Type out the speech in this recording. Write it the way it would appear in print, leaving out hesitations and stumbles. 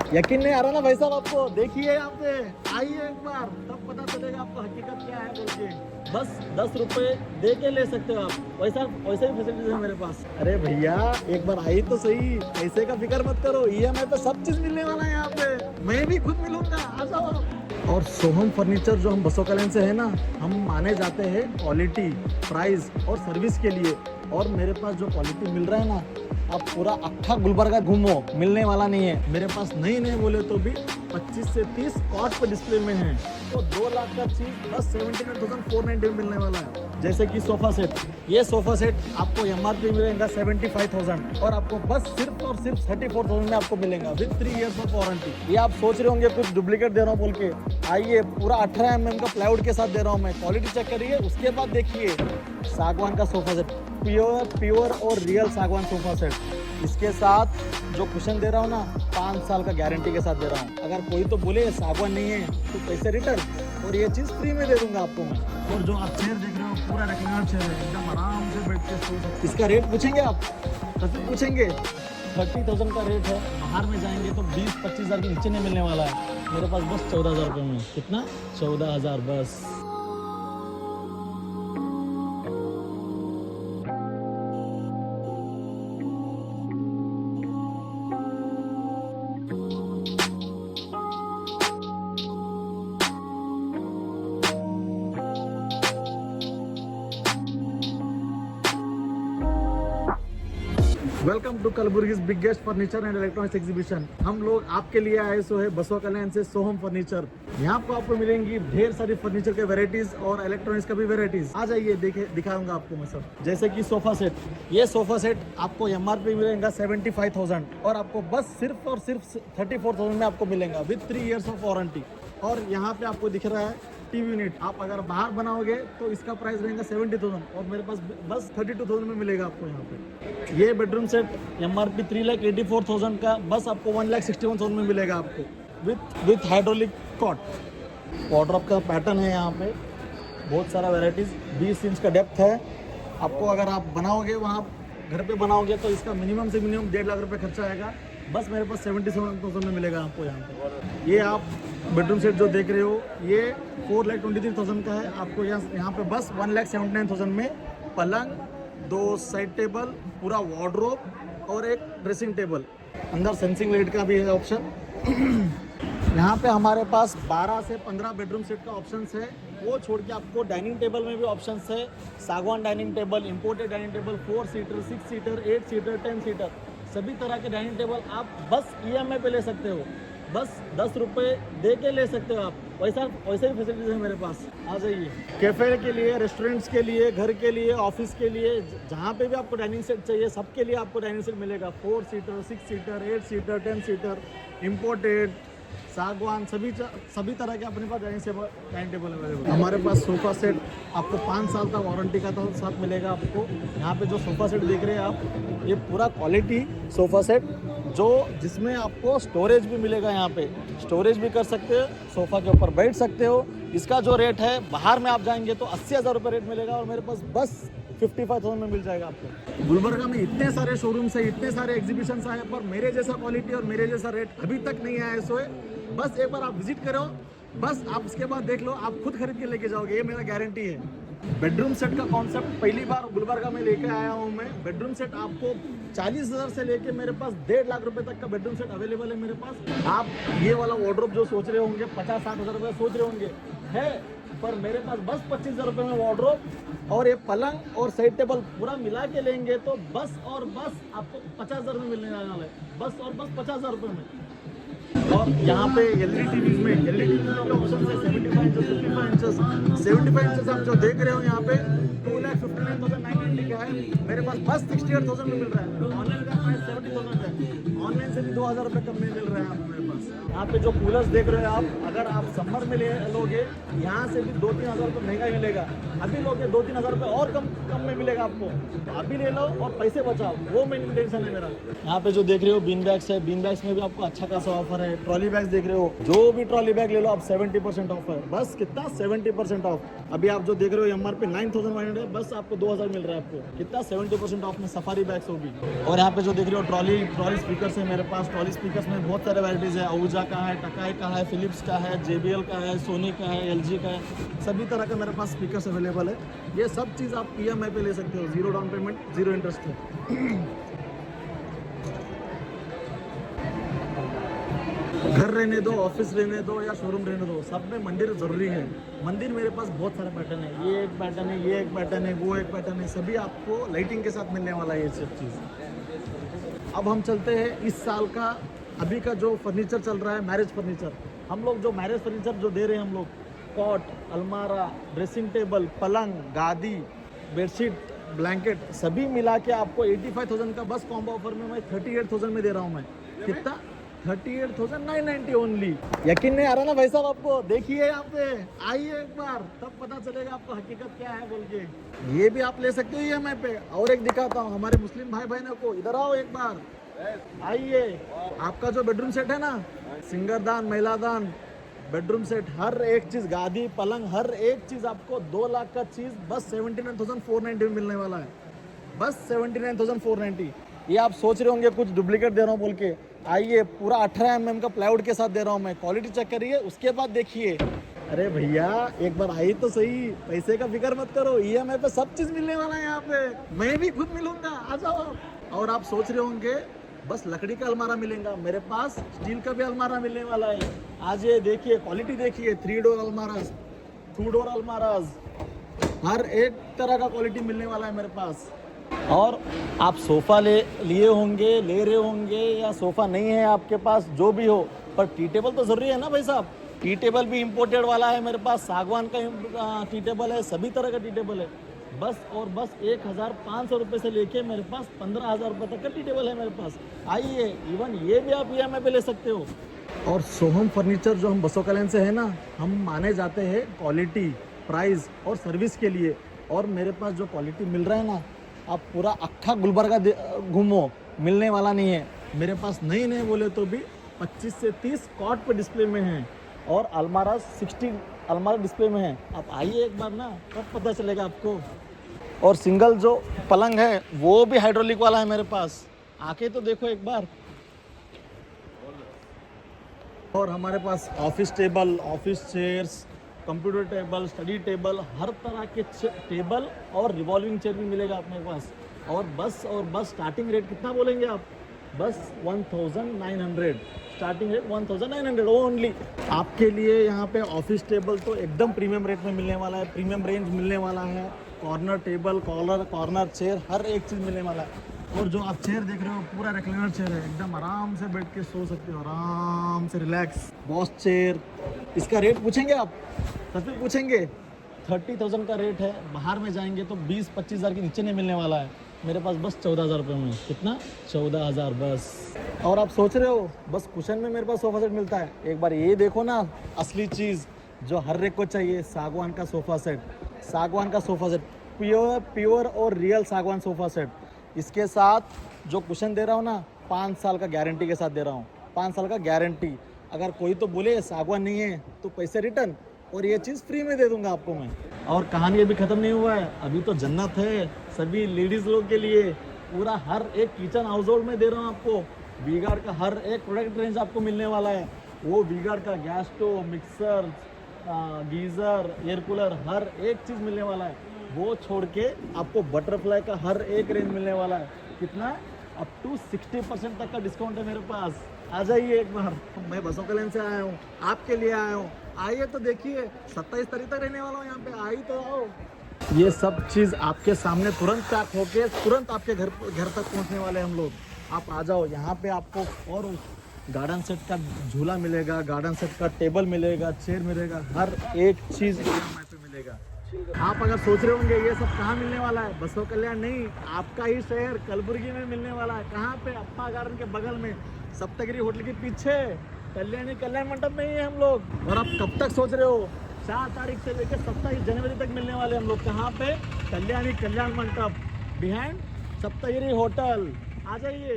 यकीन नहीं आ रहा ना भाई साहब आपको? देखिए यहाँ पे, आइए एक बार, तब पता चलेगा आपको हकीकत क्या है बोल के। बस 10 रुपए दे के ले सकते हो आप, वैसा वैसे भी फैसिलिटीज है मेरे पास। अरे भैया एक बार आई तो सही, पैसे का फिक्र मत करो, ईएमआई पे सब चीज मिलने वाला है यहाँ पे, मैं भी खुद मिलूंगा, आ जाओ आप। और सोहम फर्नीचर जो हम बसों कल्याण से है ना, हम माने जाते हैं क्वालिटी, प्राइस और सर्विस के लिए। और मेरे पास जो क्वालिटी मिल रहा है ना, आप पूरा अक्खा गुलबर्गा घूमो, मिलने वाला नहीं है मेरे पास। नहीं बोले तो भी 25 से 30 कॉट पे डिस्प्ले में है। तो 2 लाख का चीज बस 79,490 में मिलने वाला है। जैसे कि सोफा सेट, ये सोफा सेट आपको एमआरपी मिलेगा 75,000 और आपको बस सिर्फ और सिर्फ 34,000 में आपको मिलेगा विद 3 इयर्स ऑफ वारंटी। ये आप सोच रहे होंगे कुछ डुप्लीकेट दे रहा हूँ बोल के, आइए पूरा 18 mm का प्लाईवुड के साथ दे रहा हूँ मैं। क्वालिटी चेक करिए, उसके बाद देखिए सागवान का सोफा सेट, प्योर और रियल सागवान सोफा सेट। इसके साथ जो कुशन दे रहा हूँ ना, 5 साल का गारंटी के साथ दे रहा हूँ। अगर कोई तो बोले सागवान नहीं है तो पैसे रिटर्न, और ये चीज़ फ्री में दे दूंगा आपको मैं। और जो आप चेयर देख रहे हो पूरा रिक्लाइनर चेयर है, एकदम आराम से बैठ के सो सकते। इसका रेट पूछेंगे आप? तो पूछेंगे 30,000 का रेट है, बाहर में जाएंगे तो 20-25 हज़ार के नीचे नहीं मिलने वाला है। मेरे पास बस 14,000 रुपये में। कितना? 14,000 बस। Welcome to Kalaburagi's biggest furniture and electronics exhibition. हम लोग आपके लिए आए सो है बसवा कल्याण से सोहम फर्नीचर। यहाँ पर आपको मिलेंगी ढेर सारी फर्नीचर के वेराइटीज और इलेक्ट्रॉनिक्स का भी वेराइटीज। आ जाइए, देखे दिखाऊंगा आपको मैं सब। जैसे कि सोफा सेट, ये सोफा सेट आपको एमआरपी मिलेगा 75,000 और आपको बस सिर्फ और सिर्फ 34,000 में आपको मिलेगा विद 3 इयर्स ऑफ वारंटी। और यहाँ पे आपको दिख रहा है टीवी यूनिट, आप अगर बाहर बनाओगे तो इसका प्राइस रहेगा 70,000 और मेरे पास बस 32,000 में मिलेगा आपको यहाँ पे। ये बेडरूम सेट एमआरपी 3,84,000 का बस आपको 1,61,000 में मिलेगा आपको विथ हाइड्रोलिक कॉट। वॉर्डरोब का पैटर्न है यहाँ पे, बहुत सारा वेराइटीज़, 20 इंच का डेप्थ है। आपको अगर आप बनाओगे वहाँ घर पे बनाओगे तो इसका मिनिमम से मिनिमम 1.5 लाख रुपये खर्चा आएगा। बस मेरे पास 77,000 में मिलेगा आपको यहाँ पे। ये आप बेडरूम सेट जो देख रहे हो ये 4,23,000 का है। आपको यहाँ पे बस 1,79,000 में पलंग, 2 साइड टेबल, पूरा वार्डरोब और एक ड्रेसिंग टेबल, अंदर सेंसिंग लाइट का भी है ऑप्शन। यहाँ पे हमारे पास 12 से 15 बेडरूम सेट का ऑप्शंस है। वो छोड़ के आपको डाइनिंग टेबल में भी ऑप्शंस है। सागवान dining table, imported dining table, 4 seater, 6 seater, 8 seater, 10 seater, सभी तरह के डाइनिंग टेबल आप बस ईएमआई पे ले सकते हो। बस 10 रुपये दे के ले सकते हो आप, वैसे भी फैसिलिटीज है मेरे पास। आ जाइए। कैफे के लिए, रेस्टोरेंट्स के लिए, घर के लिए, ऑफिस के लिए, जहाँ पे भी आपको डाइनिंग सेट चाहिए सबके लिए आपको डाइनिंग सेट मिलेगा। 4 seater, 6 seater, 8 seater, 10 seater, imported, सागवान, सभी तरह के अपने पास डाइनिंग टेबल अवेलेबल। हमारे पास सोफ़ा सेट आपको 5 साल का वारंटी का साथ मिलेगा आपको। यहाँ पे जो सोफ़ा सेट देख रहे हैं आप, ये पूरा क्वालिटी सोफ़ा सेट जिसमें आपको स्टोरेज भी मिलेगा। यहाँ पे स्टोरेज भी कर सकते हो, सोफ़ा के ऊपर बैठ सकते हो। इसका जो रेट है बाहर में आप जाएंगे तो 80,000 रुपये रेट मिलेगा और मेरे पास बस 55,000 में मिल जाएगा आपको। गुलबर्गा में इतने सारे शोरूम्स है, इतने सारे एग्जीबिशंस आए, पर मेरे जैसा क्वालिटी और मेरे जैसा रेट अभी तक नहीं आया है। सो बस एक बार आप विजिट करो, बस आप उसके बाद देख लो, आप खुद खरीद के लेके जाओगे, ये मेरा गारंटी है। बेडरूम सेट का कॉन्सेप्ट पहली बार गुलबर्गा में लेके आया हूँ मैं। बेडरूम सेट आपको 40,000 से लेके मेरे पास 1.5 लाख रुपए तक का बेडरूम सेट अवेलेबल है मेरे पास। आप ये वाला वार्डरोब जो सोच रहे होंगे 50-60 हज़ार रुपये सोच रहे होंगे है, पर मेरे पास बस 25,000 रुपये में वार्डरोब और ये पलंग और साइड टेबल पूरा मिला के लेंगे तो बस और बस आपको 50,000 में मिलने वाला है, बस और बस 50,000 रुपये में। और यहाँ पे एलईडी टीवीज में ऑप्शन है 75 इंचेस, 55 इंचेस। 75 इंचेस आप जो देख रहे हो यहाँ पे 2,59,990 का है, मेरे पास बस 68,000 में मिल रहा है। ऑनलाइन का प्राइस 70,000 है, ऑनलाइन से भी 2,000 रुपये कम में मिल रहा है आपको मेरे पास। यहाँ पे जो कूलर्स देख रहे हो आप, अगर आप समर में लोगे यहाँ से भी 2-3 हज़ार रुपये महंगा मिलेगा। अभी लोगे 2-3 हज़ार रुपये और कम में मिलेगा आपको, तो अभी ले लो और पैसे बचाओ, वो मेन टेंशन है मेरा। यहाँ पे जो देख रहे हो बीन बैग्स है, बीन बैग्स में भी आपको अच्छा खासा ऑफर ऑफर है। ट्रॉली बैग देख रहे हो, जो भी ट्रॉली बैग ले लो आप 70% ऑफ है। बस कितना 70% ऑफ। अभी आप जो देख रहे हो MRP 9,100 है, बस आपको 2,000 मिल रहा है आपको। कितना 70% ऑफ में सफारी बैग्स होगी। और यहाँ पे जो देख रहे हो ट्रॉली स्पीकर है मेरे पास। ट्रॉली स्पीकर में बहुत सारे वैराइटीज़ है। आहूजा का है, टकाई का है, फिलिप्स का है, JBL का है, सोनी का है, LG का है, सभी तरह का मेरे पास स्पीकर अवेलेबल है। ये सब चीज़ आप EMI पे ले सकते हो, 0 डाउन पेमेंट 0 इंटरेस्ट है। घर रहने दो, ऑफिस रहने दो या शोरूम रहने दो, सब में मंदिर ज़रूरी है। मंदिर मेरे पास बहुत सारे पैटर्न है। ये एक पैटर्न है, ये एक पैटर्न है, वो एक पैटर्न है, सभी आपको लाइटिंग के साथ मिलने वाला है ये सब चीज़। अब हम चलते हैं इस साल का अभी का जो फर्नीचर चल रहा है, मैरिज फर्नीचर। हम लोग जो मैरिज फर्नीचर जो दे रहे हैं हम लोग, कॉट, अलमारा, ड्रेसिंग टेबल, पलंग, गादी, बेडशीट, ब्लैंकेट, सभी मिला के आपको 85,000 का बस कॉम्बो ऑफर में मैं 38,000 में दे रहा हूँ। मैं कितना 38,990 ओनली। यकीन नहीं आ रहा ना भाई साहब आपको? देखिए यहाँ पे आइए एक बार, तब पता चलेगा आपको हकीकत क्या है बोल के। ये भी आप ले सकते हो EMI पे। और एक दिखाता हूँ हमारे मुस्लिम भाई बहनों को, इधर आओ एक बार, आइए। आपका जो बेडरूम सेट है ना, सिंगरदान, महिलादान, बेडरूम सेट, हर एक चीज, गादी, पलंग, हर एक चीज आपको 2 लाख का चीज बस 79,490 में मिलने वाला है। बस 79,490। ये आप सोच रहे होंगे कुछ डुप्लीकेट दे रहा हूँ बोल के। आइए, पूरा 18 mm का प्लाईवुड के साथ दे रहा हूँ मैं। क्वालिटी चेक करिए, उसके बाद देखिए। अरे भैया एक बार आइए तो सही, पैसे का फिक्र मत करो, EMI पे सब चीज मिलने वाला है यहाँ पे। मैं भी खुद मिलूंगा, आ जाओ। और आप सोच रहे होंगे बस लकड़ी का अलमारा मिलेगा, मेरे पास स्टील का भी अलमारा मिलने वाला है। आज ये देखिए, क्वालिटी देखिए, 3 डोर अलमाराज, 2 डोर अलमाराज, हर एक तरह का क्वालिटी मिलने वाला है मेरे पास। और आप सोफ़ा लिए होंगे, ले रहे होंगे, या सोफ़ा नहीं है आपके पास, जो भी हो, पर टी टेबल तो ज़रूरी है ना भाई साहब। टी टेबल भी इम्पोर्टेड वाला है मेरे पास, सागवान का टी टेबल है, सभी तरह का टी टेबल है। बस और बस 1,500 रुपये से लेके मेरे पास 15,000 रुपये तक का टी टेबल है मेरे पास। आइए, इवन ये भी आप EMI पे ले सकते हो। और सोहम फर्नीचर जो हम बसों कल्याण से है ना, हम माने जाते हैं क्वालिटी, प्राइस और सर्विस के लिए। और मेरे पास जो क्वालिटी मिल रहा है ना, आप पूरा अक्खा गुलबर्गा घूमो, मिलने वाला नहीं है। मेरे पास नहीं बोले तो भी 25 से 30 कॉट पे डिस्प्ले में हैं, और अलमारा 60 अलमारा डिस्प्ले में है। आप आइए एक बार ना, तब पता चलेगा आपको। और सिंगल जो पलंग है वो भी हाइड्रोलिक वाला है मेरे पास, आके तो देखो एक बार। और हमारे पास office table, office chairs, computer table, study table, हर तरह के टेबल और रिवॉल्विंग चेयर भी मिलेगा अपने पास। और बस स्टार्टिंग रेट कितना बोलेंगे आप? बस 1,900, स्टार्टिंग रेट 1,900 ओनली। आपके लिए यहाँ पे ऑफिस टेबल तो एकदम प्रीमियम रेट में मिलने वाला है, प्रीमियम रेंज मिलने वाला है। कॉर्नर टेबल, कॉर्नर चेयर, हर एक चीज़ मिलने वाला है। और जो आप चेयर देख रहे हो पूरा रिक्लाइनर चेयर है, एकदम आराम से बैठ के सो सकते हो, आराम से रिलैक्स। बॉस चेयर, इसका रेट पूछेंगे आप? सच में पूछेंगे? 30,000 का रेट है। बाहर में जाएंगे तो 20-25 हज़ार के नीचे नहीं मिलने वाला है। मेरे पास बस 14,000 रुपये में। कितना? 14,000 बस। और आप सोच रहे हो बस कुशन में मेरे पास सोफा सेट मिलता है? एक बार ये देखो ना, असली चीज़ जो हर एक को चाहिए, सागवान का सोफ़ा सेट। सागवान का सोफ़ा सेट, प्योर और रियल सागवान सोफ़ा सेट। इसके साथ जो कुशन दे रहा हूँ ना, 5 साल का गारंटी के साथ दे रहा हूँ। 5 साल का गारंटी। अगर कोई तो बोले सागवान नहीं है तो पैसे रिटर्न, और ये चीज़ फ्री में दे दूंगा आपको मैं। और कहानी अभी ख़त्म नहीं हुआ है, अभी तो जन्नत है सभी लेडीज़ लोग के लिए। पूरा हर एक किचन हाउस होल्ड में दे रहा हूँ आपको। वी-गार्ड का हर एक प्रोडक्ट रेंज आपको मिलने वाला है। वो वी-गार्ड का gas stove, mixer, geyser, air cooler, हर एक चीज़ मिलने वाला है। वो छोड़ के आपको बटरफ्लाई का हर एक रेंज मिलने वाला है। कितना? अप टू 60% तक का डिस्काउंट है मेरे पास। आ जाइए एक बार। मैं बसों कल्याण से आया हूँ, आपके लिए आया हूँ। आइए तो देखिए, 27 तारीख तक रहने वाला हूँ यहाँ पे। आई तो आओ। ये सब चीज़ आपके सामने तुरंत पैक होके तुरंत आपके घर तक पहुँचने वाले हम लोग। आप आ जाओ यहाँ पे। आपको और गार्डन सेट का झूला मिलेगा, गार्डन सेट का टेबल मिलेगा, चेयर मिलेगा, हर एक चीज़ EMI पे मिलेगा। आप अगर सोच रहे होंगे ये सब कहाँ मिलने वाला है, बसों कल्याण नहीं, आपका ही शहर कलबुर्गी में मिलने वाला है। कहाँ पे? अप्पा गार्डन के बगल में, सप्तगिरी होटल के पीछे, कल्याण मंडप में ही है हम लोग। और आप कब तक सोच रहे हो? 4 तारीख से लेकर 27 जनवरी तक मिलने वाले हम लोग। कहाँ पे? कल्याण मंडप, बिहाइंड सप्तगिरी होटल। आ जाइए।